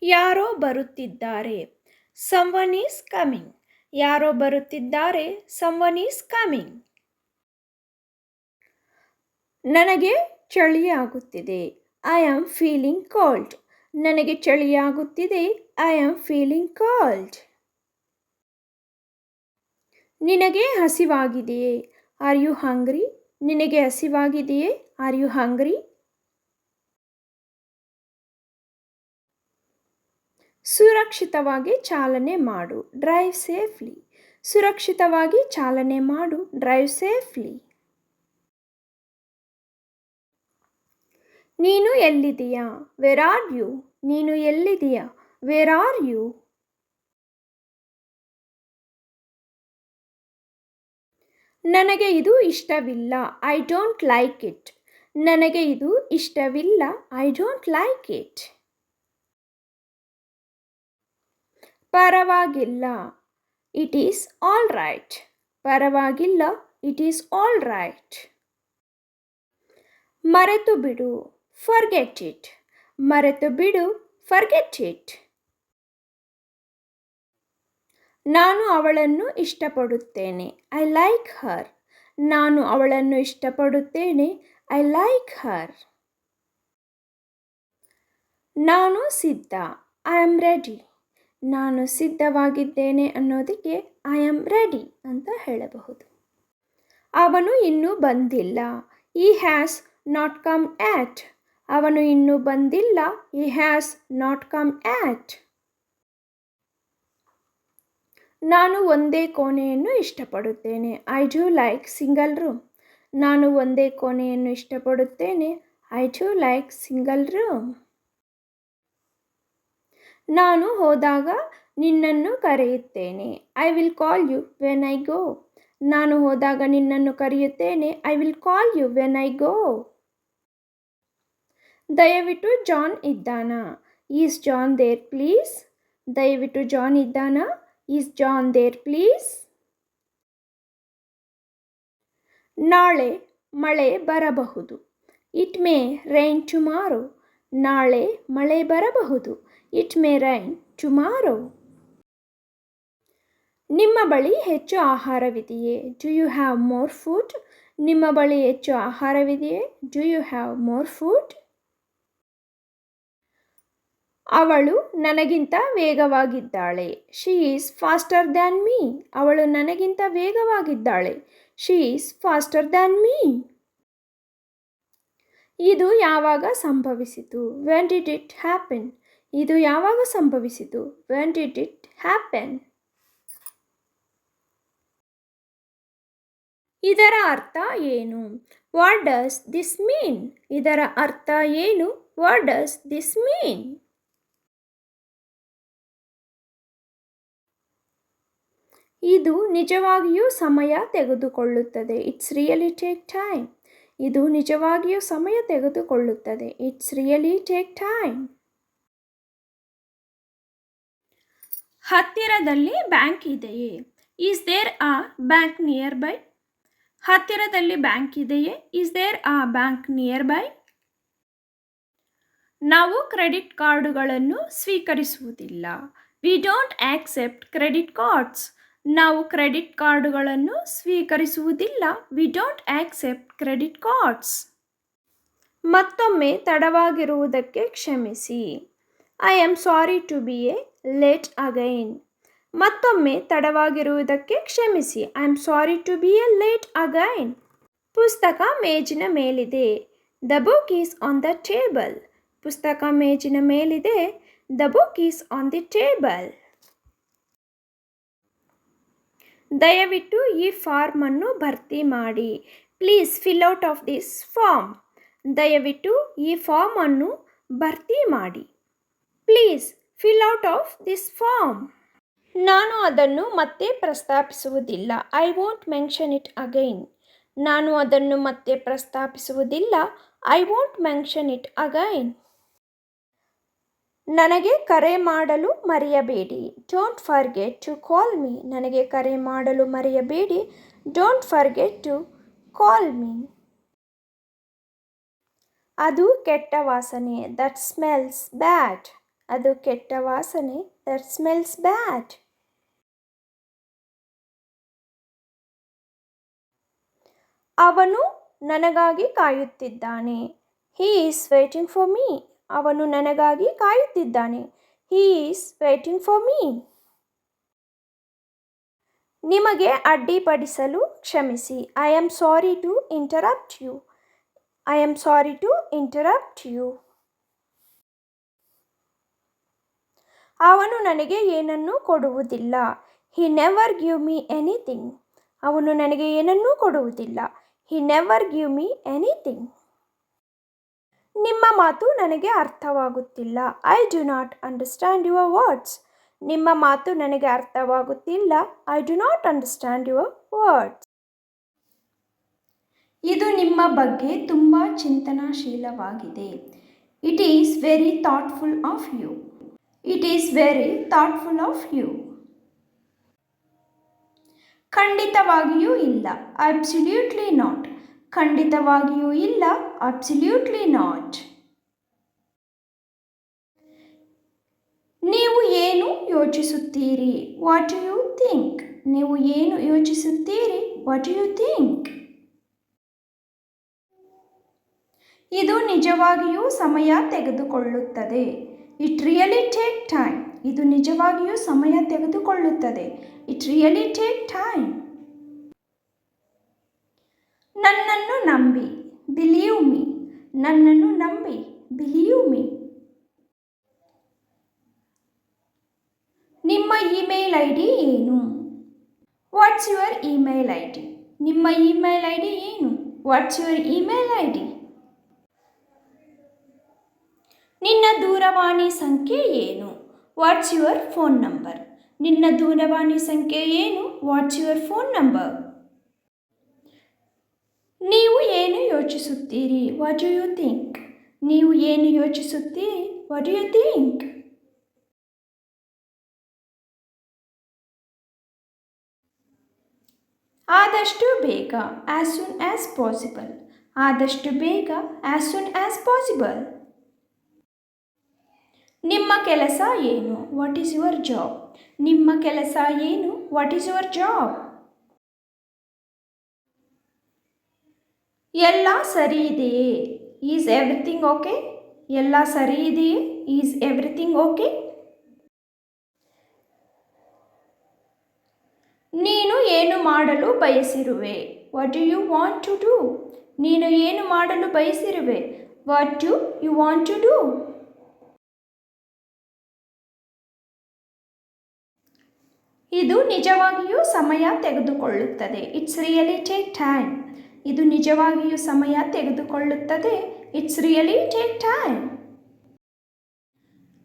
ಯಾರೋ ಬರುತ್ತಿದ್ದಾರೆ. Someone is coming. ಯಾರೋ ಬರುತ್ತಿದ್ದಾರೆ. Someone is coming. ನನಗೆ ಚಳಿಯಾಗುತ್ತಿದೆ. I am feeling cold. ನನಗೆ ಚಳಿಯಾಗುತ್ತಿದೆ. I am feeling cold. ನಿನಗೆ ಹಸಿವಾಗಿದೆಯೇ? Are you hungry? ನಿನಗೆ ಹಸಿವಾಗಿದೆಯೇ? Are you hungry? ಸುರಕ್ಷಿತವಾಗಿ ಚಾಲನೆ ಮಾಡು. Drive safely. ಸುರಕ್ಷಿತವಾಗಿ ಚಾಲನೆ ಮಾಡು. Drive safely. ನೀನು ಎಲ್ಲಿದೆಯಾ? Wear are you? ನೀನು ಎಲ್ಲಿದೆಯಾ? Wear are you? ನನಗೆ ಇದು ಇಷ್ಟವಿಲ್ಲ. I don't like it. ನನಗೆ ಇದು ಇಷ್ಟವಿಲ್ಲ. I don't like it. ಪರವಾಗಿಲ್ಲ. It is all right. ಪರವಾಗಿಲ್ಲ. It is all right. ಮರೆತು ಬಿಡು. Forget it. ಮರೆತು ಬಿಡು. Forget it. ನಾನು ಅವಳನ್ನು ಇಷ್ಟಪಡುತ್ತೇನೆ. I like her. ನಾನು ಅವಳನ್ನು ಇಷ್ಟಪಡುತ್ತೇನೆ. I like her. ನಾನು ಸಿದ್ಧ. I am ready. ನಾನು ಸಿದ್ಧವಾಗಿದ್ದೇನೆ ಅನ್ನೋದಕ್ಕೆ ಐ ಆಮ್ ರೆಡಿ ಅಂತ ಹೇಳಬಹುದು. ಅವನು ಇನ್ನೂ ಬಂದಿಲ್ಲ. ಈ ಹ್ಯಾಸ್ ನಾಟ್ ಕಮ್ ಆಟ್. ಅವನು ಇನ್ನೂ ಬಂದಿಲ್ಲ. ಈ ಹ್ಯಾಸ್ ನಾಟ್ ಕಮ್ ಆಟ್. ನಾನು ಒಂದೇ ಕೋಣೆಯನ್ನು ಇಷ್ಟಪಡುತ್ತೇನೆ. I do like single room. ನಾನು ಒಂದೇ ಕೋಣೆಯನ್ನು ಇಷ್ಟಪಡುತ್ತೇನೆ. I do like single room. ನಾನು ಹೋದಾಗ ನಿನ್ನನ್ನು ಕರೆಯುತ್ತೇನೆ. I will call you when I go. ನಾನು ಹೋದಾಗ ನಿನ್ನನ್ನು ಕರೆಯುತ್ತೇನೆ. I will call you when I go. ದಯವಿಟ್ಟು ಜಾನ್ ಇದ್ದಾನಾ? Is John there please? ದಯವಿಟ್ಟು ಜಾನ್ ಇದ್ದಾನಾ? Is John there please? ನಾಳೆ ಮಳೆ ಬರಬಹುದು. It may rain tomorrow. ನಾಳೆ ಮಳೆ ಬರಬಹುದು. It may rain tomorrow. ನಿಮ್ಮ ಬಳಿ ಹೆಚ್ಚು ಆಹಾರವಿದೆಯೇ? Do you have more food? ನಿಮ್ಮ ಬಳಿ ಹೆಚ್ಚು ಆಹಾರವಿದೆಯೇ? Do you have more food? ಅವಳು ನನಗಿಂತ ವೇಗವಾಗಿದ್ದಾಳೆ. She is faster than me. ಅವಳು ನನಗಿಂತ ವೇಗವಾಗಿದ್ದಾಳೆ. She is faster than me. ಇದು ಯಾವಾಗ ಸಂಭವಿಸಿತು? When did it happen? ಇದು ಯಾವಾಗ ಸಂಭವಿಸಿತು? When did it happen? ಇದರ ಅರ್ಥ ಏನು? What does this mean? ಇದರ ಅರ್ಥ ಏನು? What does this mean? ಇದು ನಿಜವಾಗಿಯೂ ಸಮಯ ತೆಗೆದುಕೊಳ್ಳುತ್ತದೆ. It's really take time. ಇದು ನಿಜವಾಗಿಯೂ ಸಮಯ ತೆಗೆದುಕೊಳ್ಳುತ್ತದೆ. It's really take time. ಹತ್ತಿರದಲ್ಲಿ ಬ್ಯಾಂಕ್ ಇದೆಯೇ? Is there a bank near by? ಹತ್ತಿರದಲ್ಲಿ ಬ್ಯಾಂಕ್ ಇದೆಯೇ? Is there a bank near by? ನಾವು ಕ್ರೆಡಿಟ್ ಕಾರ್ಡುಗಳನ್ನು ಸ್ವೀಕರಿಸುವುದಿಲ್ಲ. We don't accept credit cards. ನಾವು ಕ್ರೆಡಿಟ್ ಕಾರ್ಡುಗಳನ್ನು ಸ್ವೀಕರಿಸುವುದಿಲ್ಲ. We don't accept credit cards. ಮತ್ತೊಮ್ಮೆ ತಡವಾಗಿರುವುದಕ್ಕೆ ಕ್ಷಮಿಸಿ. I am sorry to be a late again. ಮತ್ತೊಮ್ಮೆ ತಡವಾಗಿರುವುದಕ್ಕೆ ಕ್ಷಮಿಸಿ. I am sorry to be a late again. ಪುಸ್ತಕ ಮೇಜಿನ ಮೇಲಿದೆ. The book is on the table. ಪುಸ್ತಕ ಮೇಜಿನ ಮೇಲಿದೆ. The book is on the table. ದಯವಿಟ್ಟು ಈ ಫಾರ್ಮನ್ನು ಭರ್ತಿ ಮಾಡಿ. Please fill out of this form. ದಯವಿಟ್ಟು ಈ ಫಾರ್ಮನ್ನು ಭರ್ತಿ ಮಾಡಿ. Please fill out of this form. ನಾನು ಅದನ್ನು ಮತ್ತೆ ಪ್ರಸ್ತಾಪಿಸುವುದಿಲ್ಲ. I won't mention it again. ನಾನು ಅದನ್ನು ಮತ್ತೆ ಪ್ರಸ್ತಾಪಿಸುವುದಿಲ್ಲ. I won't mention it again. ನನಗೆ ಕರೆ ಮಾಡಲು ಮರೆಯಬೇಡಿ. Don't forget to call me. ನನಗೆ ಕರೆ ಮಾಡಲು ಮರೆಯಬೇಡಿ. Don't forget to call me. ಅದು ಕೆಟ್ಟ ವಾಸನೆ. That smells bad. ಅದು ಕೆಟ್ಟ ವಾಸನೆ. That smells bad. ಅವನು ನನಗಾಗಿ ಕಾಯುತ್ತಿದ್ದಾನೆ. He is waiting for me. ಅವನು ನನಗಾಗಿ ಕಾಯುತ್ತಿದ್ದಾನೆ. He is waiting for me. ನಿಮಗೆ ಅಡ್ಡಿಪಡಿಸಲು ಕ್ಷಮಿಸಿ. I am sorry to interrupt you. I am sorry to interrupt you. ಅವನು ನನಗೆ ಏನನ್ನೂ ಕೊಡುವುದಿಲ್ಲ. He never give me anything. ಅವನು ನನಗೆ ಏನನ್ನೂ ಕೊಡುವುದಿಲ್ಲ. He never give me anything. ನಿಮ್ಮ ಮಾತು ನನಗೆ ಅರ್ಥವಾಗುತ್ತಿಲ್ಲ. I do not understand your words. ನಿಮ್ಮ ಮಾತು ನನಗೆ ಅರ್ಥವಾಗುತ್ತಿಲ್ಲ. I do not understand your words. ಇದು ನಿಮ್ಮ ಬಗ್ಗೆ ತುಂಬ ಚಿಂತನಾಶೀಲವಾಗಿದೆ. It is very thoughtful of you. It is very thoughtful of you. ಖಂಡಿತವಾಗಿಯೂ ಇಲ್ಲ. Absolutely not. ಖಂಡಿತವಾಗಿಯೂ ಇಲ್ಲ. Absolutely not. ನೀವು ಏನು ಯೋಚಿಸುತ್ತೀರಿ? What do you think? ನೀವು ಏನು ಯೋಚಿಸುತ್ತೀರಿ? What do you think? ಇದು ನಿಜವಾಗಿಯೂ ಸಮಯ ತೆಗೆದುಕೊಳ್ಳುತ್ತದೆ. It really take time. ಇದು ನಿಜವಾಗಿಯೂ ಸಮಯ ತೆಗೆದುಕೊಳ್ಳುತ್ತದೆ. It really take time. ನನ್ನನ್ನು ನಂಬಿ. Believe me. ನನ್ನನ್ನು ನಂಬಿ. Believe me. ನಿಮ್ಮ ಇಮೇಲ್ ಐ ಡಿ ಏನು? What's your email I D? ನಿಮ್ಮ ಇಮೇಲ್ ಐ ಡಿ ಏನು? What's your email I D? ನಿನ್ನ ದೂರವಾಣಿ ಸಂಖ್ಯೆ ಏನು? What's your phone number? ನಿನ್ನ ದೂರವಾಣಿ ಸಂಖ್ಯೆ ಏನು? What's your phone number? ನೀವು ಏನು ಯೋಚಿಸುತ್ತೀರಿ? What do you think? ನೀವು ಏನು ಯೋಚಿಸುತ್ತೀರಿ? What do you think? ಆದಷ್ಟು ಬೇಗ. As soon as possible. ಆದಷ್ಟು ಬೇಗ. As soon as possible. ನಿಮ್ಮ ಕೆಲಸ ಏನು? What is your job? ನಿಮ್ಮ ಕೆಲಸ ಏನು? What is your job? ಎಲ್ಲ ಸರಿ ಇದೆಯೇ? Is everything okay? ಎಲ್ಲ ಸರಿ ಇದೆಯೇ? Is everything okay? ನೀನು ಏನು ಮಾಡಲು ಬಯಸಿರುವೆ? What do you want to do? ನೀನು ಏನು ಮಾಡಲು ಬಯಸಿರುವೆ? What do you want to do? ಇದು ನಿಜವಾಗಿಯೂ ಸಮಯ ತೆಗೆದುಕೊಳ್ಳುತ್ತದೆ. It's really take time. ಇದು ನಿಜವಾಗಿಯೂ ಸಮಯ ತೆಗೆದುಕೊಳ್ಳುತ್ತದೆ. It's really take time.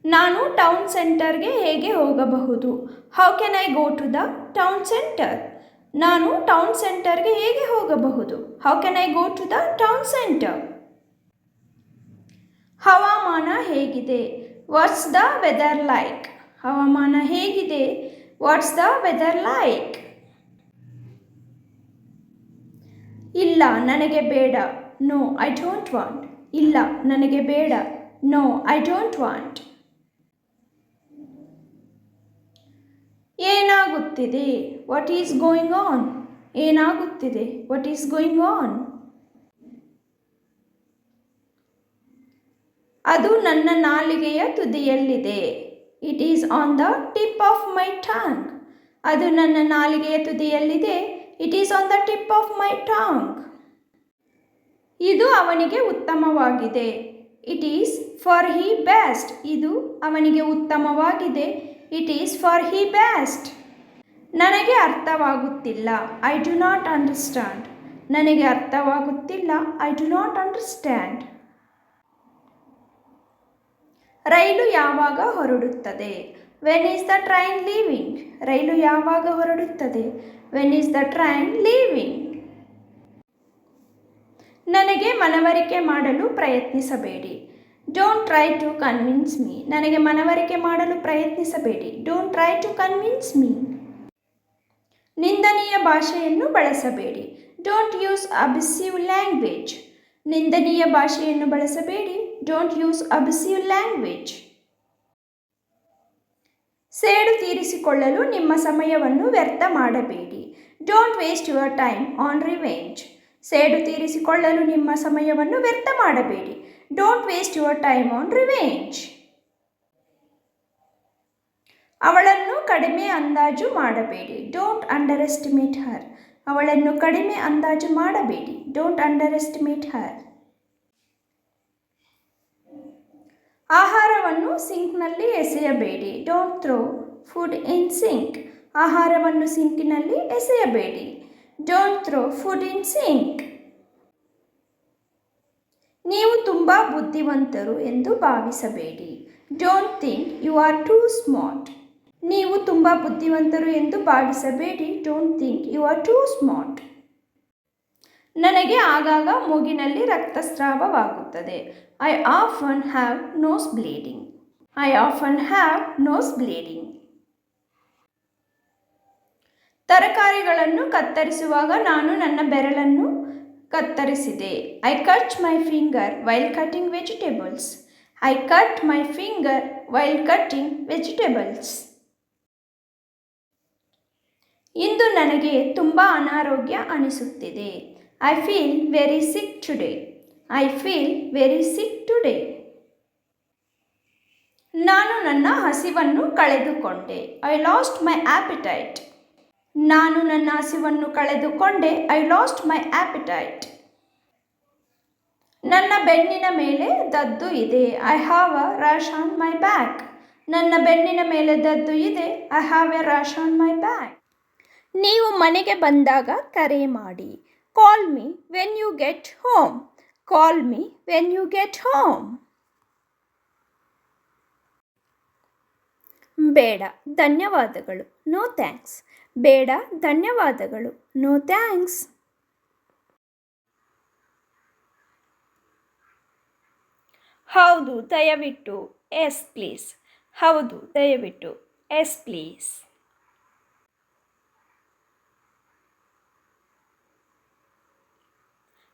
ನಾನು ಟೌನ್ ಸೆಂಟರ್ಗೆ ಹೇಗೆ ಹೋಗಬಹುದು? How can I go to the town centre? ನಾನು ಟೌನ್ ಸೆಂಟರ್ಗೆ ಹೇಗೆ ಹೋಗಬಹುದು? How can I go to the town centre? ಹವಾಮಾನ ಹೇಗಿದೆ? What's the weather like? ಹವಾಮಾನ ಹೇಗಿದೆ? What's the weather like? ಇಲ್ಲ ನನಗೆ ಬೇಡ. No I don't want. ಇಲ್ಲ ನನಗೆ ಬೇಡ. No I don't want. ಏನಾಗುತ್ತಿದೆ? What is going on? ಏನಾಗುತ್ತಿದೆ? What is going on? ಅದು ನನ್ನ ನಾಲಿಗೆಯ ತುದಿಯಲ್ಲಿದೆ. It is on the tip of my tongue. ಅದು ನನ್ನ ನಾಲಿಗೆಯ ತುದಿಯಲ್ಲಿದೆ. It is on the tip of my tongue. ಇದು ಅವನಿಗೆ ಉತ್ತಮವಾಗಿದೆ. It is for he best. ಇದು ಅವನಿಗೆ ಉತ್ತಮವಾಗಿದೆ. It is for he best. ನನಗೆ ಅರ್ಥವಾಗುತ್ತಿಲ್ಲ. I do not understand. ನನಗೆ ಅರ್ಥವಾಗುತ್ತಿಲ್ಲ. I do not understand. ರೈಲು ಯಾವಾಗ ಹೊರಡುತ್ತದೆ? When is the train leaving? ರೈಲು ಯಾವಾಗ ಹೊರಡುತ್ತದೆ? When is the train leaving? ನನಗೆ ಮನವರಿಕೆ ಮಾಡಲು ಪ್ರಯತ್ನಿಸಬೇಡಿ. Don't try to convince me. ನನಗೆ ಮನವರಿಕೆ ಮಾಡಲು ಪ್ರಯತ್ನಿಸಬೇಡಿ. Don't try to convince me. ನಿಂದನೀಯ ಭಾಷೆಯನ್ನು ಬಳಸಬೇಡಿ. Don't use abusive language. ನಿಂದನೀಯ ಭಾಷೆಯನ್ನು ಬಳಸಬೇಡಿ. Don't use abusive language. ಸೇಡು ತೀರಿಸಿಕೊಳ್ಳಲು ನಿಮ್ಮ ಸಮಯವನ್ನು ವ್ಯರ್ಥ ಮಾಡಬೇಡಿ. Don't waste your time on revenge. ಸೇಡು ತೀರಿಸಿಕೊಳ್ಳಲು ನಿಮ್ಮ ಸಮಯವನ್ನು ವ್ಯರ್ಥ ಮಾಡಬೇಡಿ. Don't waste your time on revenge. ಅವಳನ್ನು ಕಡಿಮೆ ಅಂದಾಜು ಮಾಡಬೇಡಿ. Don't underestimate her. ಅವಳನ್ನು ಕಡಿಮೆ ಅಂದಾಜು ಮಾಡಬೇಡಿ. Don't underestimate her. ಆಹಾರವನ್ನು ಸಿಂಕ್ನಲ್ಲಿ ಎಸೆಯಬೇಡಿ. Don't throw food in sink. ಆಹಾರವನ್ನು ಸಿಂಕಿನಲ್ಲಿ ಎಸೆಯಬೇಡಿ. Don't throw food in sink. ನೀವು ತುಂಬ ಬುದ್ಧಿವಂತರು ಎಂದು ಭಾವಿಸಬೇಡಿ. Don't think you are too smart. ನೀವು ತುಂಬ ಬುದ್ಧಿವಂತರು ಎಂದು ಭಾವಿಸಬೇಡಿ. Don't think you are too smart. ನನಗೆ ಆಗಾಗ ಮೂಗಿನಲ್ಲಿ ರಕ್ತಸ್ರಾವವಾಗುತ್ತದೆ. I often have nose bleeding. I often have nose bleeding. ತರಕಾರಿಗಳನ್ನು ಕತ್ತರಿಸುವಾಗ ನಾನು ನನ್ನ ಬೆರಳನ್ನು ಕತ್ತರಿಸಿದೆ. I cut my finger while cutting vegetables. I cut my finger while cutting vegetables. ಇಂದು ನನಗೆ ತುಂಬ ಅನಾರೋಗ್ಯ ಅನಿಸುತ್ತಿದೆ. I feel very sick today. I feel very sick today. ನಾನು ನನ್ನ ಹಸಿವನ್ನು ಕಳೆದುಕೊಂಡೆ. ಐ ಲಾಸ್ಟ್ ಮೈ ಆಪಿಟೈಟ್. ನಾನು ನನ್ನ ಹಸಿವನ್ನು ಕಳೆದುಕೊಂಡೆ. ಐ ಲಾಸ್ಟ್ ಮೈ ಆಪಿಟೈಟ್. ನನ್ನ ಬೆನ್ನಿನ ಮೇಲೆ ದದ್ದು ಇದೆ. I have a rash on my back. ನನ್ನ ಬೆನ್ನಿನ ಮೇಲೆ ದದ್ದು ಇದೆ. I have a rash on my back. ನೀವು ಮನೆಗೆ ಬಂದಾಗ ಕರೆ ಮಾಡಿ. Call me when you get home. Call me when you get home. ಬೇಡ ಧನ್ಯವಾದಗಳು. No thanks. ಬೇಡ ಧನ್ಯವಾದಗಳು. No thanks. ಹೌದು ದಯವಿಟ್ಟು. Yes please. ಹೌದು ದಯವಿಟ್ಟು. Yes please.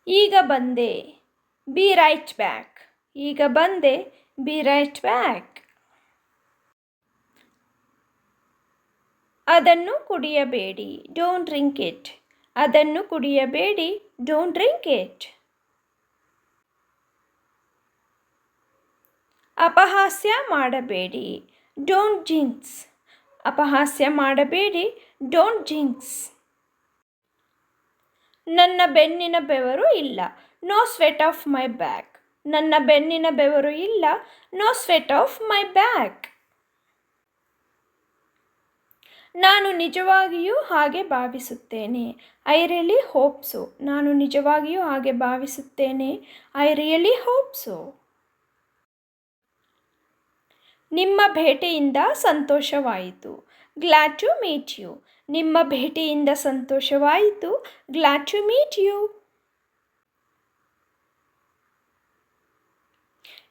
ಈಗ ಬಂದೆ. Be right back. ಈಗ ಬಂದೆ. Be right back. ಅದನ್ನು ಕುಡಿಯಬೇಡಿ. Don't drink it. ಅದನ್ನು ಕುಡಿಯಬೇಡಿ. Don't drink it. ಅಪಹಾಸ್ಯ ಮಾಡಬೇಡಿ. Don't jinx. ಅಪಹಾಸ್ಯ ಮಾಡಬೇಡಿ. Don't jinx. ನನ್ನ ಬೆನ್ನಿನ ಬೆವರು ಇಲ್ಲ. No sweat off my back. ನನ್ನ ಬೆನ್ನಿನ ಬೆವರು ಇಲ್ಲ. No sweat off my back. ನಾನು ನಿಜವಾಗಿಯೂ ಹಾಗೆ ಭಾವಿಸುತ್ತೇನೆ. I really hope so. ನಾನು ನಿಜವಾಗಿಯೂ ಹಾಗೆ ಭಾವಿಸುತ್ತೇನೆ. I really hope so. ನಿಮ್ಮ ಭೇಟಿಯಿಂದ ಸಂತೋಷವಾಯಿತು. Glad to meet you. ನಿಮ್ಮ ಭೇಟಿಯಿಂದ ಸಂತೋಷವಾಯಿತು. Glad to meet you.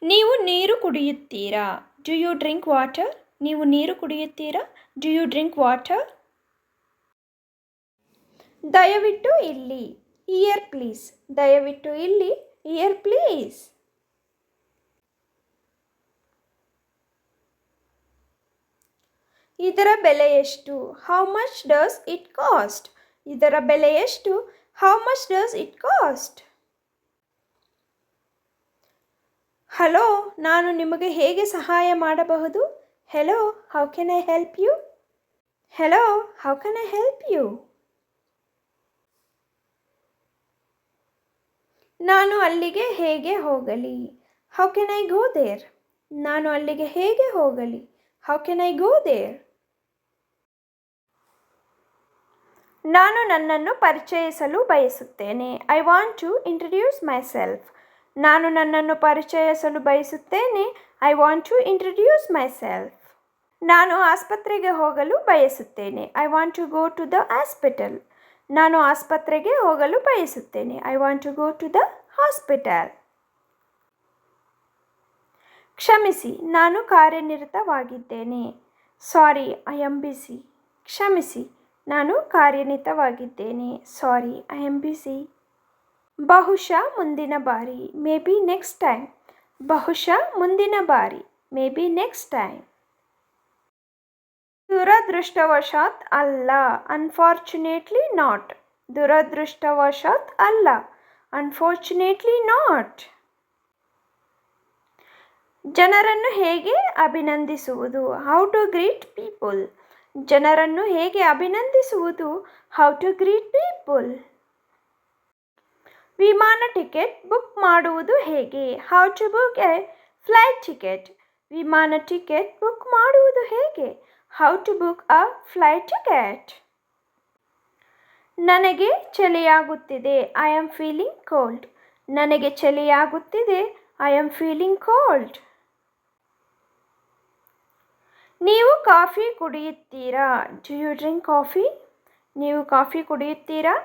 ನೀವು ನೀರು ಕುಡಿಯುತ್ತೀರಾ? Do you drink water? ನೀವು ನೀರು ಕುಡಿಯುತ್ತೀರಾ? Do you drink water? ದಯವಿಟ್ಟು ಇಲ್ಲಿ. Here please. ದಯವಿಟ್ಟು ಇಲ್ಲಿ. Here please. ಇದರ ಬೆಲೆ ಎಷ್ಟು? How much does it cost? ಇದರ ಬೆಲೆ ಎಷ್ಟು? How much does it cost? Hello, ನಾನು ನಿಮಗೆ ಹೇಗೆ ಸಹಾಯ ಮಾಡಬಹುದು? Hello, how can I help you? Hello, how can I help you? ನಾನು ಅಲ್ಲಿಗೆ ಹೇಗೆ ಹೋಗಲಿ? How can I go there? ನಾನು ಅಲ್ಲಿಗೆ ಹೇಗೆ ಹೋಗಲಿ? How can I go there? ನಾನು ನನ್ನನ್ನು ಪರಿಚಯಿಸಲು ಬಯಸುತ್ತೇನೆ. I want to introduce myself. ನಾನು ನನ್ನನ್ನು ಪರಿಚಯಿಸಲು ಬಯಸುತ್ತೇನೆ. I want to introduce myself. ನಾನು ಆಸ್ಪತ್ರೆಗೆ ಹೋಗಲು ಬಯಸುತ್ತೇನೆ. I want to go to the hospital. ನಾನು ಆಸ್ಪತ್ರೆಗೆ ಹೋಗಲು ಬಯಸುತ್ತೇನೆ. I want to go to the hospital. ಕ್ಷಮಿಸಿ, ನಾನು ಕಾರ್ಯನಿರತವಾಗಿದ್ದೇನೆ. ಸಾರಿ, ಐ ಆಮ್ ಬಿಸಿ. ಕ್ಷಮಿಸಿ, ನಾನು ಕಾರ್ಯನಿರತವಾಗಿದ್ದೇನೆ. ಸಾರಿ, ಐ ಆಮ್ ಬಿಸಿ. ಬಹುಶಃ ಮುಂದಿನ ಬಾರಿ. Maybe next time. ಬಹುಶಃ ಮುಂದಿನ ಬಾರಿ. Maybe next time. ದುರದೃಷ್ಟವಶಾತ್ ಅಲ್ಲ. Unfortunately not. ದುರದೃಷ್ಟವಶಾತ್ ಅಲ್ಲ. Unfortunately not. ಜನರನ್ನು ಹೇಗೆ ಅಭಿನಂದಿಸುವುದು? How to greet people. ಜನರನ್ನು ಹೇಗೆ ಅಭಿನಂದಿಸುವುದು? How to greet people. ವಿಮಾನ ಟಿಕೆಟ್ ಬುಕ್ ಮಾಡುವುದು ಹೇಗೆ? How to book a flight ticket. ವಿಮಾನ ಟಿಕೆಟ್ ಬುಕ್ ಮಾಡುವುದು ಹೇಗೆ? How to book a flight ticket. ನನಗೆ ಚಳಿಯಾಗುತ್ತಿದೆ. I am feeling cold. ನನಗೆ ಚಳಿಯಾಗುತ್ತಿದೆ. I am feeling cold. ನೀವು ಕಾಫಿ ಕುಡಿಯುತ್ತೀರಾ? Do you drink coffee? ನೀವು ಕಾಫಿ ಕುಡಿಯುತ್ತೀರಾ?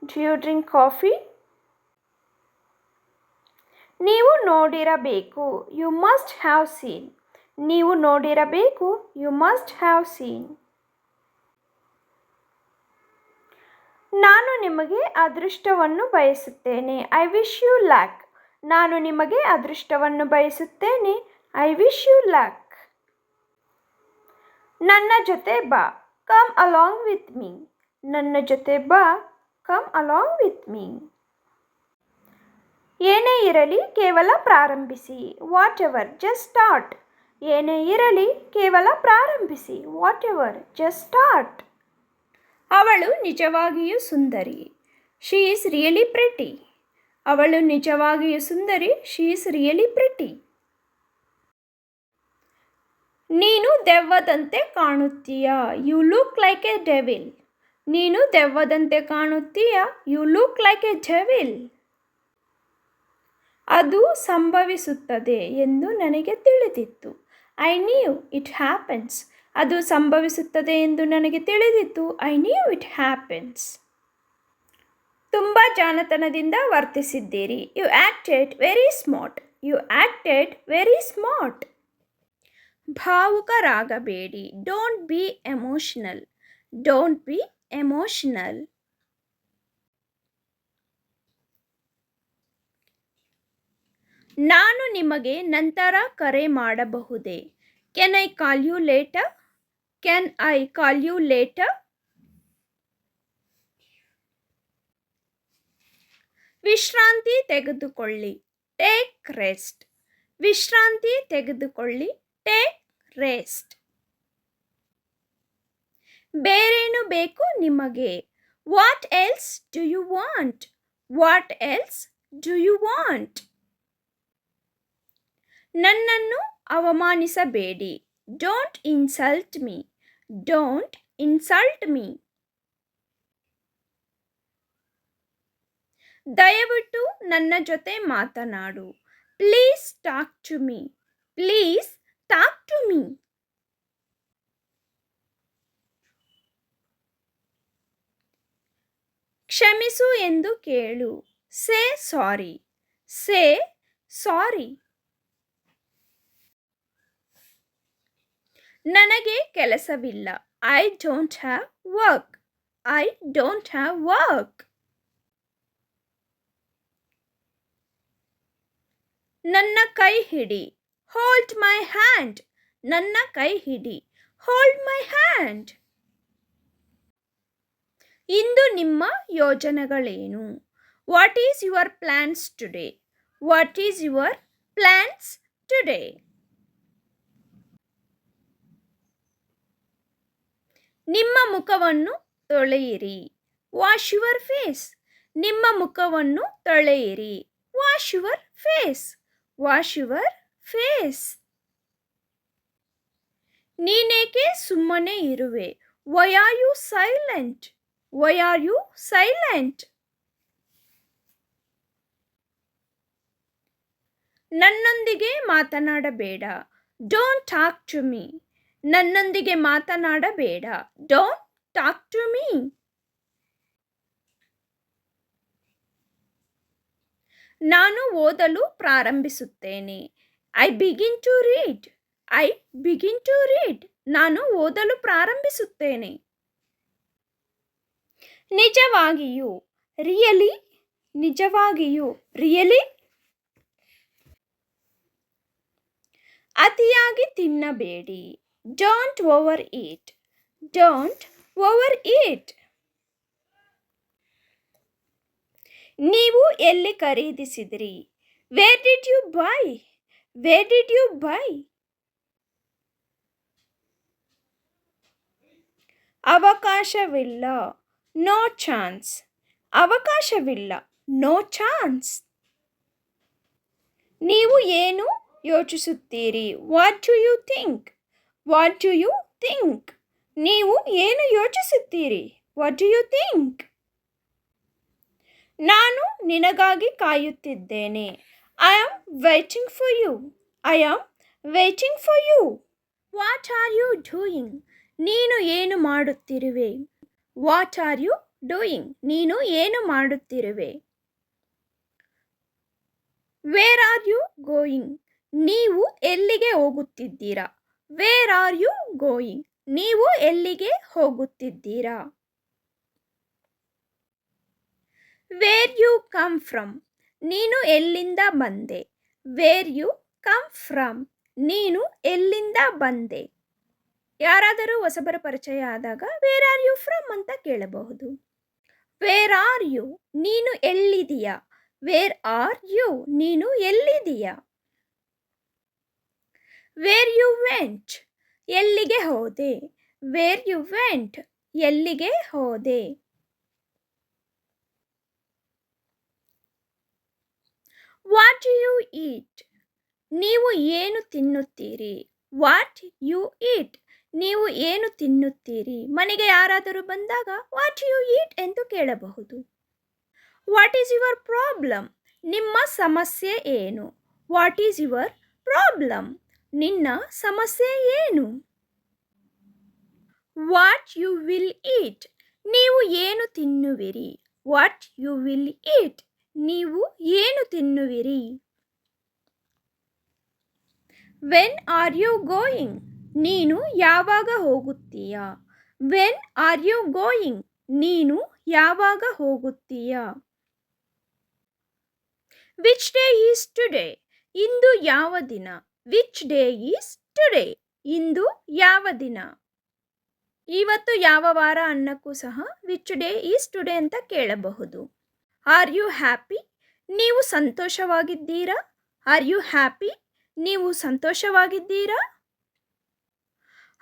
Do you drink coffee? ನೀವು ನೋಡಿರಬೇಕು. You must have seen. ನೀವು ನೋಡಿರಬೇಕು. You must have seen. ನಾನು ನಿಮಗೆ ಅದೃಷ್ಟವನ್ನು ಬಯಸುತ್ತೇನೆ. I wish you luck. ನಾನು ನಿಮಗೆ ಅದೃಷ್ಟವನ್ನು ಬಯಸುತ್ತೇನೆ. I wish you luck. ನನ್ನ ಜೊತೆ ಬಾ. Come along with me. ನನ್ನ ಜೊತೆ ಬಾ. Come along with me. ಏನೇ ಇರಲಿ ಕೇವಲ ಪ್ರಾರಂಭಿಸಿ. Whatever just start. ಏನೇ ಇರಲಿ ಕೇವಲ ಪ್ರಾರಂಭಿಸಿ. Whatever just start. ಅವಳು ನಿಜವಾಗಿಯೂ ಸುಂದರಿ. She is really pretty. ಅವಳು ನಿಜವಾಗಿಯೂ ಸುಂದರಿ. She is really pretty. ನೀನು ದೆವ್ವದಂತೆ ಕಾಣುತ್ತೀಯಾ? You look like a devil. ನೀನು ದೆವ್ವದಂತೆ ಕಾಣುತ್ತೀಯಾ? You look like a devil. ಅದು ಸಂಭವಿಸುತ್ತದೆ ಎಂದು ನನಗೆ ತಿಳಿದಿತ್ತು. I knew it happens. ಅದು ಸಂಭವಿಸುತ್ತದೆ ಎಂದು ನನಗೆ ತಿಳಿದಿತ್ತು. I knew it happens. ತುಂಬ ಜಾಣತನದಿಂದ ವರ್ತಿಸಿದ್ದೀರಿ. You acted very smart. You acted very smart. ಭಾವುಕರಾಗಬೇಡಿ. Don't be emotional. Don't be emotional. ನಾನು ನಿಮಗೆ ನಂತರ ಕರೆ ಮಾಡಬಹುದೇ? Can I call you later? Can I call you later? ವಿಶ್ರಾಂತಿ ತೆಗೆದುಕೊಳ್ಳಿ. Take rest. ವಿಶ್ರಾಂತಿ ತೆಗೆದುಕೊಳ್ಳಿ. Take rest. ಬೇರೇನು ಬೇಕು ನಿಮಗೆ? What else do you want? What else do you want? ನನ್ನನ್ನು ಅವಮಾನಿಸಬೇಡಿ. Don't insult me. Don't insult me. ದಯವಿಟ್ಟು ನನ್ನ ಜೊತೆ ಮಾತನಾಡು. Please talk to me. Please talk to me. ಕ್ಷಮಿಸು ಎಂದು ಕೇಳು. Say sorry. Say sorry. ನನಗೆ ಕೆಲಸವಿಲ್ಲ. I don't have work. I don't have work. ನನ್ನ ಕೈ ಹಿಡಿ. Hold my hand. ನನ್ನ ಕೈ ಹಿಡಿ. Hold my hand. ಇಂದು ನಿಮ್ಮ ಯೋಜನೆಗಳೇನು? What is your plans today? What is your plans today? ನಿಮ್ಮ ಮುಖವನ್ನು ತೊಳೆಯಿರಿ. Wash your face. ನಿಮ್ಮ ಮುಖವನ್ನು ತೊಳೆಯಿರಿ. Wash your face. Wash your face. ನೀನೇಕೆ ಸುಮ್ಮನೆ ಇರುವೆ? Why are you silent? Why are you silent? ನನ್ನೊಂದಿಗೆ ಮಾತನಾಡಬೇಡ. Don't talk to me. ನನ್ನೊಂದಿಗೆ ಮಾತನಾಡಬೇಡ. Don't talk to me. ನಾನು ಓದಲು ಪ್ರಾರಂಭಿಸುತ್ತೇನೆ. I begin to read. I begin to read. ನಾನು ಓದಲು ಪ್ರಾರಂಭಿಸುತ್ತೇನೆ. ನಿಜವಾಗಿಯೂ. ರಿಯಲಿ. ನಿಜವಾಗಿಯೂ. ರಿಯಲಿ. ಅತಿಯಾಗಿ ತಿನ್ನಬೇಡಿ. Don't over eat. Don't over eat. ನೀವು ಎಲ್ಲಿ ಖರೀದಿಸಿದಿರಿ? Where did you buy? Where did you buy? ಅವಕಾಶವಿಲ್ಲ. No chance. ಅವಕಾಶವಿಲ್ಲ. No chance. ನೀವು ಏನು ಯೋಚಿಸುತ್ತೀರಿ? What do you think? What do you think? ನೀವು ಏನು ಯೋಚಿಸುತ್ತೀರಿ? What do you think? ನಾನು ನಿನಗಾಗಿ ಕಾಯುತ್ತಿದ್ದೇನೆ. I am waiting for you. I am waiting for you. What are you doing? ನೀನು ಏನು ಮಾಡುತ್ತಿರುವೆ? What are you doing? ನೀನು ಏನು ಮಾಡುತ್ತಿರುವೆ? Where are you going? ನೀವು ಎಲ್ಲಿಗೆ ಹೋಗುತ್ತಿದ್ದೀರಾ? Where are you going? ನೀವು ಎಲ್ಲಿಗೆ ಹೋಗುತ್ತಿದ್ದೀರಾ? Where you come from? ನೀನು ಎಲ್ಲಿಂದ ಬಂದೆ? Where you come from? ನೀನು ಎಲ್ಲಿಂದ ಬಂದೆ? ಯಾರಾದರೂ ಹೊಸಬರ ಪರಿಚಯ ಆದಾಗ ವೇರ್ ಆರ್ ಯು ಫ್ರಮ್ ಅಂತ ಕೇಳಬಹುದು. Where are you? ನೀನು ಎಲ್ಲಿದೀಯಾ? Wear are you? ನೀನು ಎಲ್ಲಿದೀಯಾ? Wear you went? ಎಲ್ಲಿಗೆ ಹೋದೆ? Where you went? ಎಲ್ಲಿಗೆ ಹೋದೆ? What do you eat? ನೀವು ಏನು ತಿನ್ನುತ್ತೀರಿ? What you eat? ನೀವು ಏನು ತಿನ್ನುತ್ತೀರಿ? ಮನೆಗೆ ಯಾರಾದರೂ ಬಂದಾಗ ವಾಟ್ ಯು ಈಟ್ ಎಂದು ಕೇಳಬಹುದು. What is your problem? ನಿಮ್ಮ ಸಮಸ್ಯೆ ಏನು? What is your problem? ನಿನ್ನ ಸಮಸ್ಯೆ ಏನು? What you will eat? ನೀವು ಏನು ತಿನ್ನುವಿರಿ? What you will eat? ನೀವು ಏನು ತಿನ್ನುವಿರಿ? When are you going? ನೀನು ಯಾವಾಗ ಹೋಗುತ್ತೀಯಾ? When are you going? ನೀನು ಯಾವಾಗ ಹೋಗುತ್ತೀಯಾ? Which day is today? ಇಂದು ಯಾವ ದಿನ? Which day is today? ಇಂದು ಯಾವ ದಿನ? ಇವತ್ತು ಯಾವ ವಾರ ಅನ್ನಕ್ಕೂ ಸಹ ವಿಚ್ ಡೇ ಈಸ್ ಟುಡೇ ಅಂತ ಕೇಳಬಹುದು. Are you happy? ನೀವು ಸಂತೋಷವಾಗಿದ್ದೀರಾ? Are you happy? ನೀವು ಸಂತೋಷವಾಗಿದ್ದೀರಾ?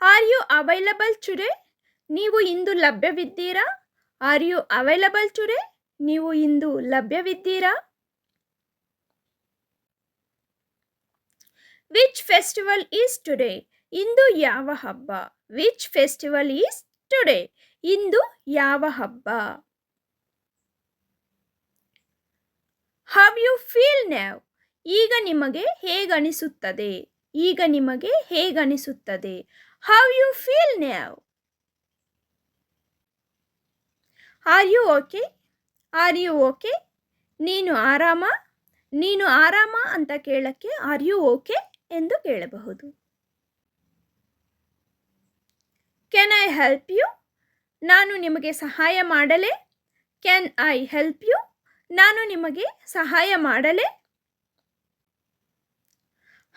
Are you available today? ನೀವು ಇಂದು ಲಭ್ಯವಿದ್ದೀರಾ? Are you available today? ನೀವು ಇಂದು ಲಭ್ಯವಿದ್ದೀರಾ? Which festival is today? ಇಂದು ಯಾವ ಹಬ್ಬ? Which festival is today? ಇಂದು ಯಾವ ಹಬ್ಬ? How you feel now? ಈಗ ನಿಮಗೆ ಹೇಗನಿಸುತ್ತದೆ? ಈಗ ನಿಮಗೆ ಹೇಗನಿಸುತ್ತದೆ? How you feel now? Are you okay? Are you okay? ನೀನು ಆರಾಮ? ನೀನು ಆರಾಮ ಅಂತ ಕೇಳಕ್ಕೆ ಆರ್ ಯು ಓಕೆ ಎಂದು ಕೇಳಬಹುದು. Can I help you? ನಾನು ನಿಮಗೆ ಸಹಾಯ ಮಾಡಲೇ? Can I help you? ನಾನು ನಿಮಗೆ ಸಹಾಯ ಮಾಡಲೇ?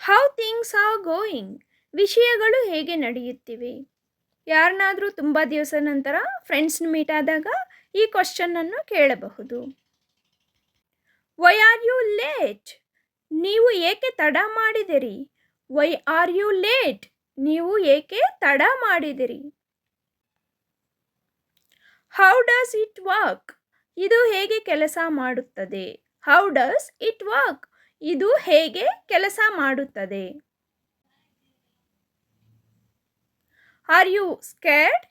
How things are going? ವಿಷಯಗಳು ಹೇಗೆ ನಡೆಯುತ್ತಿವೆ? ಯಾರನ್ನಾದರೂ ತುಂಬ ದಿವಸ ನಂತರ ಫ್ರೆಂಡ್ಸ್ನ ಮೀಟ್ ಆದಾಗ ಈ ಕ್ವಶನನ್ನು ಕೇಳಬಹುದು. Why are you late? ನೀವು ಏಕೆ ತಡ ಮಾಡಿದಿರಿ? Why are you late? ನೀವು ಏಕೆ ತಡ ಮಾಡಿದಿರಿ? How does it work? ಇದು ಹೇಗೆ ಕೆಲಸ ಮಾಡುತ್ತದೆ? How does it work? ಇದು ಹೇಗೆ ಕೆಲಸ ಮಾಡುತ್ತದೆ? Are you scared?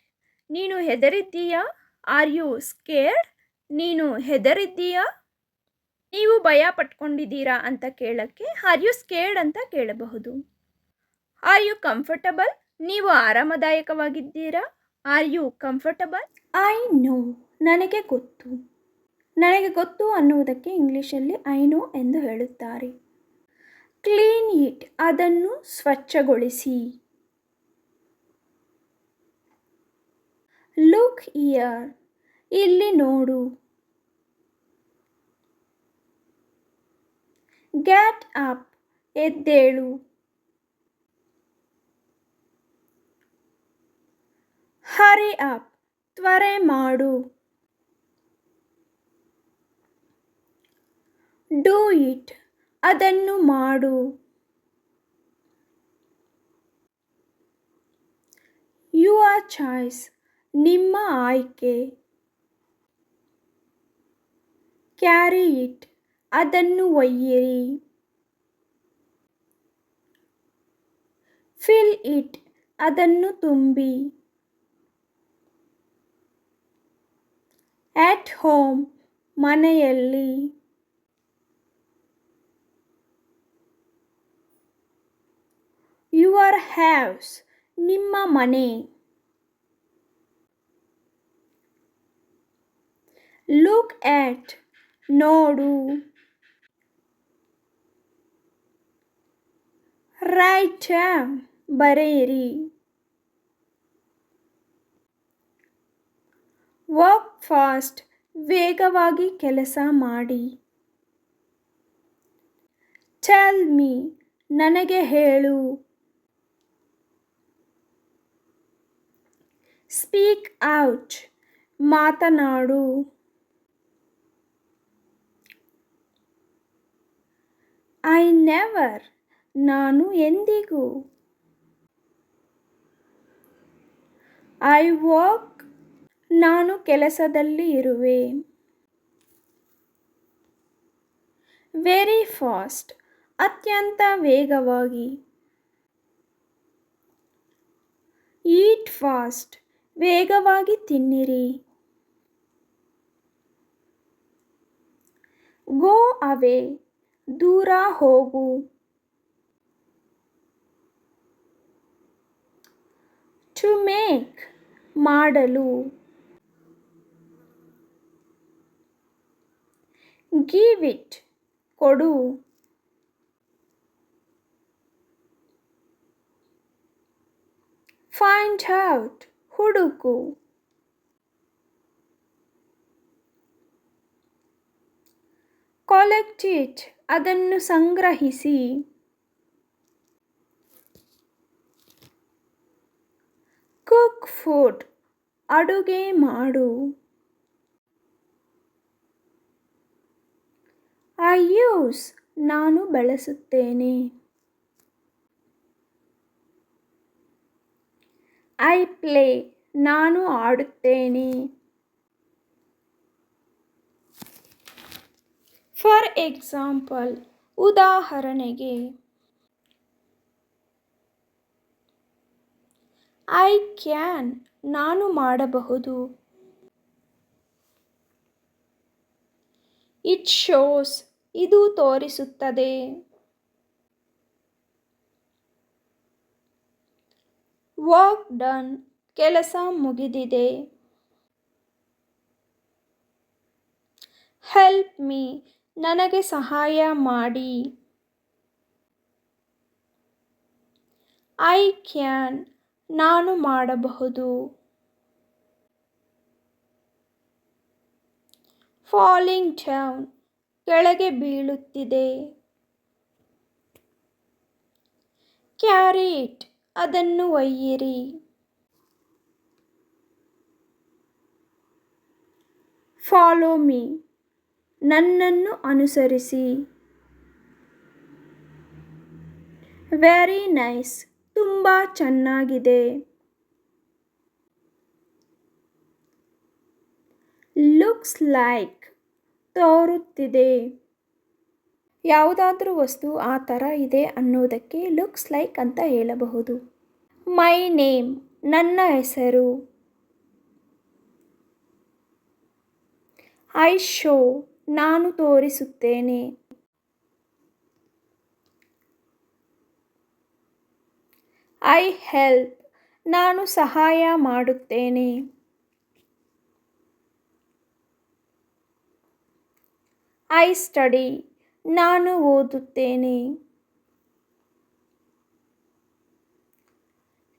ನೀನು ಹೆದರಿದ್ದೀಯಾ? R you scared? ನೀನು ಹೆದರಿದ್ದೀಯಾ? ನೀವು ಭಯ ಪಟ್ಕೊಂಡಿದ್ದೀರಾ ಅಂತ ಕೇಳಕ್ಕೆ ಆರ್ ಯು ಸ್ಕೇರ್ಡ್ ಅಂತ ಕೇಳಬಹುದು. Are you comfortable? ನೀವು ಆರಾಮದಾಯಕವಾಗಿದ್ದೀರಾ? Are you comfortable? I know. ನನಗೆ ಗೊತ್ತು. ನನಗೆ ಗೊತ್ತು ಅನ್ನುವುದಕ್ಕೆ ಇಂಗ್ಲೀಷಲ್ಲಿ ಐ ನೋ ಎಂದು ಹೇಳುತ್ತಾರೆ. Clean it. ಅದನ್ನು ಸ್ವಚ್ಛಗೊಳಿಸಿ. Look here. ಇಲ್ಲಿ ನೋಡು. Get up. ಎದ್ದೇಳು. ಹರಿ ಅಪ್, ತ್ವರೆ ಮಾಡು. ಡೂ ಇಟ್, ಅದನ್ನು ಮಾಡು. ಯುವರ್ ಚಾಯ್ಸ್, ನಿಮ್ಮ ಆಯ್ಕೆ. ಕ್ಯಾರಿ ಇಟ್, ಅದನ್ನು ಒಯ್ಯಿರಿ. ಫಿಲ್ ಇಟ್, ಅದನ್ನು ತುಂಬಿ. ಅಟ್ ಹೋಮ್, ಮನೆಯಲ್ಲಿ. ಯುವರ್ ಹೌಸ್, ನಿಮ್ಮ ಮನೆ. ಲುಕ್ ಎಟ್, ನೋಡು. ರೈಟ್ ಡೌನ್, ಬರೆಯಿರಿ. ವರ್ಕ್ ಫಾಸ್ಟ್, ವೇಗವಾಗಿ ಕೆಲಸ ಮಾಡಿ. ಟೆಲ್ ಮೀ, ನನಗೆ ಹೇಳು. ಸ್ಪೀಕ್ ಔಟ್, ಮಾತನಾಡು. ಐ ನೆವರ್, ನಾನು ಎಂದಿಗೂ. ಐ ವರ್ಕ್, ನಾನು ಕೆಲಸದಲ್ಲಿ ಇರುವೆ. ವೆರಿ ಫಾಸ್ಟ್, ಅತ್ಯಂತ ವೇಗವಾಗಿ. ಈಟ್ ಫಾಸ್ಟ್, ವೇಗವಾಗಿ ತಿನ್ನಿರಿ. ಗೋ ಅವೇ, ದೂರ ಹೋಗು. ಟು ಮೇಕ್, ಮಾಡಲು. ಗಿವ್ ಇಟ್, ಕೊಡು. ಫೈಂಡ್ ಔಟ್, ಹುಡುಕು. ಕಲೆಕ್ಟ್ ಇಟ್, ಅದನ್ನು ಸಂಗ್ರಹಿಸಿ. ಕುಕ್ ಫುಡ್, ಅಡುಗೆ ಮಾಡು. ಐ ಯೂಸ್, ನಾನು ಬಳಸುತ್ತೇನೆ. ಐ ಪ್ಲೇ, ನಾನು ಆಡುತ್ತೇನೆ. ಫಾರ್ ಎಕ್ಸಾಂಪಲ್, ಉದಾಹರಣೆಗೆ. ಐ ಕ್ಯಾನ್, ನಾನು ಮಾಡಬಹುದು. ಇಟ್ ಶೋಸ್, ಇದು ತೋರಿಸುತ್ತದೆ. ವರ್ಕ್ ಡನ್, ಕೆಲಸ ಮುಗಿದಿದೆ. ಹೆಲ್ಪ್ ಮೀ, ನನಗೆ ಸಹಾಯ ಮಾಡಿ. ಐ ಕ್ಯಾನ್, ನಾನು ಮಾಡಬಹುದು. ಫಾಲಿಂಗ್ ಡೌನ್, ಕೆಳಗೆ ಬೀಳುತ್ತಿದೆ. ಕ್ಯಾರಿ ಇಟ್, ಅದನ್ನು ಒಯ್ಯಿರಿ. ಫಾಲೋ ಮೀ, ನನ್ನನ್ನು ಅನುಸರಿಸಿ. ವೆರಿ ನೈಸ್, ತುಂಬ ಚೆನ್ನಾಗಿದೆ. ಲುಕ್ಸ್ ಲೈಕ್, ತೋರುತ್ತಿದೆ. ಯಾವುದಾದ್ರೂ ವಸ್ತು ಆ ಥರ ಇದೆ ಅನ್ನೋದಕ್ಕೆ ಲುಕ್ಸ್ ಲೈಕ್ ಅಂತ ಹೇಳಬಹುದು. ಮೈ ನೇಮ್, ನನ್ನ ಹೆಸರು. ಐ ಶೋ, ನಾನು ತೋರಿಸುತ್ತೇನೆ. ಐ ಹೆಲ್ಪ್, ನಾನು ಸಹಾಯ ಮಾಡುತ್ತೇನೆ. ಐ ಸ್ಟಡಿ, ನಾನು ಓದುತ್ತೇನೆ.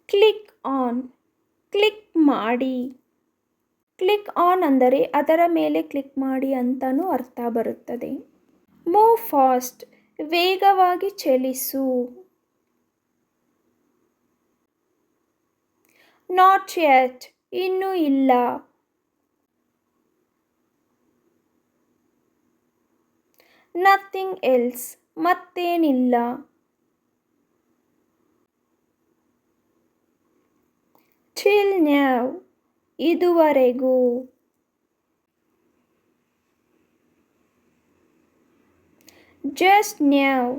ಕ್ಲಿಕ್ ಆನ್, ಕ್ಲಿಕ್ ಮಾಡಿ. ಕ್ಲಿಕ್ ಆನ್ ಅಂದರೆ ಅದರ ಮೇಲೆ ಕ್ಲಿಕ್ ಮಾಡಿ ಅಂತಲೂ ಅರ್ಥ ಬರುತ್ತದೆ. ಮೂವ್ ಫಾಸ್ಟ್, ವೇಗವಾಗಿ ಚಲಿಸು. ನಾಟ್ ಯೆಟ್, ಇನ್ನೂ ಇಲ್ಲ. ನಥಿಂಗ್ ಎಲ್ಸ್, ಮತ್ತೇನಿಲ್ಲ. ಟಿಲ್ ನ್ಯಾವ್, ಇದುವರೆಗೂ. ಜಸ್ಟ್ ನ್ಯಾವ್,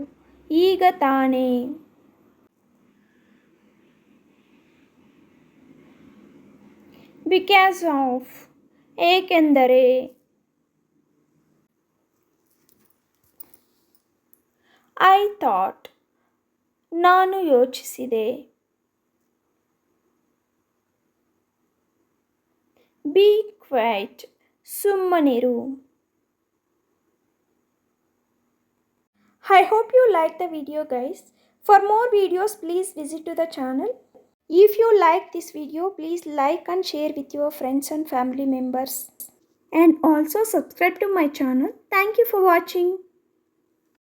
ಈಗ ತಾನೇ. ಬಿಕಾಸ್ ಆಫ್, ಏಕೆಂದರೆ. ಐ ಥಾಟ್, ನಾನು ಯೋಚಿಸಿದೆ. ಬಿ ಕ್ವೈಟ್, ಸುಮ್ಮನಿರು. I hope you like the video, guys. For more videos, please visit to the channel. If you like this video, please like and share with your friends and family members. And also subscribe to my channel. Thank you for watching.